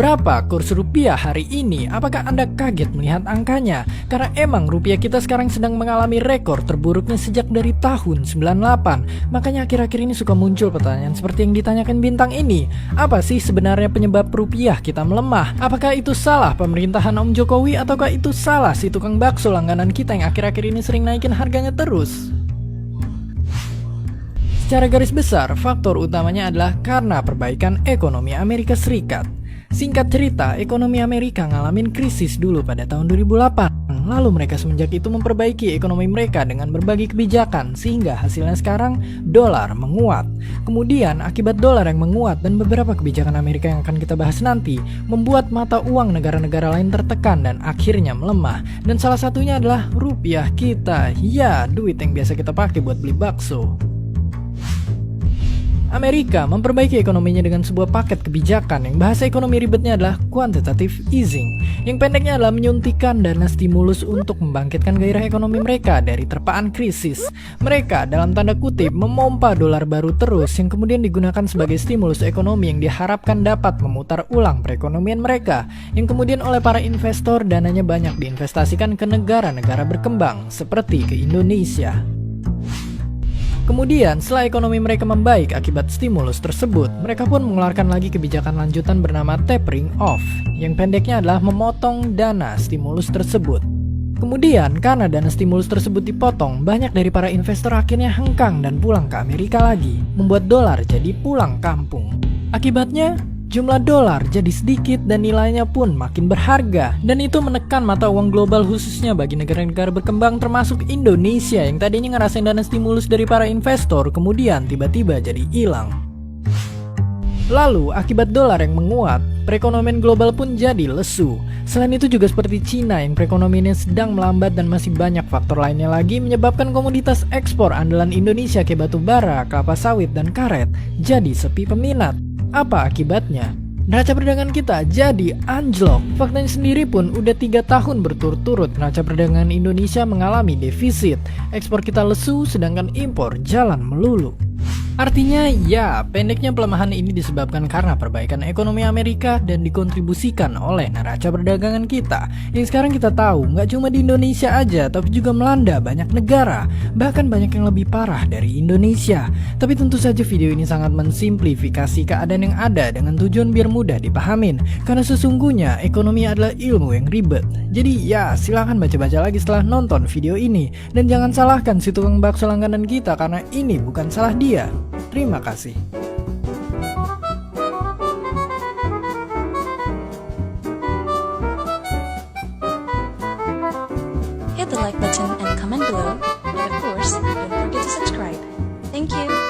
Berapa kurs rupiah hari ini? Apakah Anda kaget melihat angkanya? Karena emang rupiah kita sekarang sedang mengalami rekor terburuknya sejak dari tahun 98. Makanya akhir-akhir ini suka muncul pertanyaan seperti yang ditanyakan bintang ini. Apa sih sebenarnya penyebab rupiah kita melemah? Apakah itu salah pemerintahan Om Jokowi ataukah itu salah si tukang bakso langganan kita yang akhir-akhir ini sering naikin harganya terus? Secara garis besar, faktor utamanya adalah karena perbaikan ekonomi Amerika Serikat. Singkat cerita, ekonomi Amerika ngalamin krisis dulu pada tahun 2008. Lalu mereka semenjak itu memperbaiki ekonomi mereka dengan berbagai kebijakan, sehingga hasilnya sekarang dolar menguat. Kemudian akibat dolar yang menguat dan beberapa kebijakan Amerika yang akan kita bahas nanti, membuat mata uang negara-negara lain tertekan dan akhirnya melemah. Dan salah satunya adalah rupiah kita. Ya, duit yang biasa kita pakai buat beli bakso. Amerika memperbaiki ekonominya dengan sebuah paket kebijakan yang bahasa ekonomi ribetnya adalah quantitative easing, yang pendeknya adalah menyuntikkan dana stimulus untuk membangkitkan gairah ekonomi mereka dari terpaan krisis. Mereka dalam tanda kutip memompa dolar baru terus yang kemudian digunakan sebagai stimulus ekonomi yang diharapkan dapat memutar ulang perekonomian mereka, yang kemudian oleh para investor dananya banyak diinvestasikan ke negara-negara berkembang seperti ke Indonesia. Kemudian, setelah ekonomi mereka membaik akibat stimulus tersebut, mereka pun mengeluarkan lagi kebijakan lanjutan bernama tapering off, yang pendeknya adalah memotong dana stimulus tersebut. Kemudian, karena dana stimulus tersebut dipotong, banyak dari para investor akhirnya hengkang dan pulang ke Amerika lagi, membuat dolar jadi pulang kampung. Akibatnya, jumlah dolar jadi sedikit dan nilainya pun makin berharga. Dan itu menekan mata uang global khususnya bagi negara-negara berkembang termasuk Indonesia yang tadinya ngerasain dana stimulus dari para investor kemudian tiba-tiba jadi hilang. Lalu akibat dolar yang menguat, perekonomian global pun jadi lesu. Selain itu juga seperti Cina yang perekonomiannya sedang melambat dan masih banyak faktor lainnya lagi menyebabkan komoditas ekspor andalan Indonesia kayak batu bara, kelapa sawit, dan karet jadi sepi peminat. Apa akibatnya? Neraca perdagangan kita jadi anjlok. Faktanya sendiri pun udah 3 tahun berturut-turut neraca perdagangan Indonesia mengalami defisit. Ekspor kita lesu sedangkan impor jalan melulu. Artinya ya, pendeknya pelemahan ini disebabkan karena perbaikan ekonomi Amerika dan dikontribusikan oleh neraca perdagangan kita. Yang sekarang kita tahu nggak cuma di Indonesia aja, tapi juga melanda banyak negara. Bahkan banyak yang lebih parah dari Indonesia. Tapi tentu saja video ini sangat mensimplifikasi keadaan yang ada dengan tujuan biar mudah dipahamin. Karena sesungguhnya ekonomi adalah ilmu yang ribet. Jadi ya, silahkan baca-baca lagi setelah nonton video ini. Dan jangan salahkan si tukang bakso langganan kita karena ini bukan salah dia. Terima kasih. Hit the like button and comment below. And of course, don't forget to subscribe. Thank you.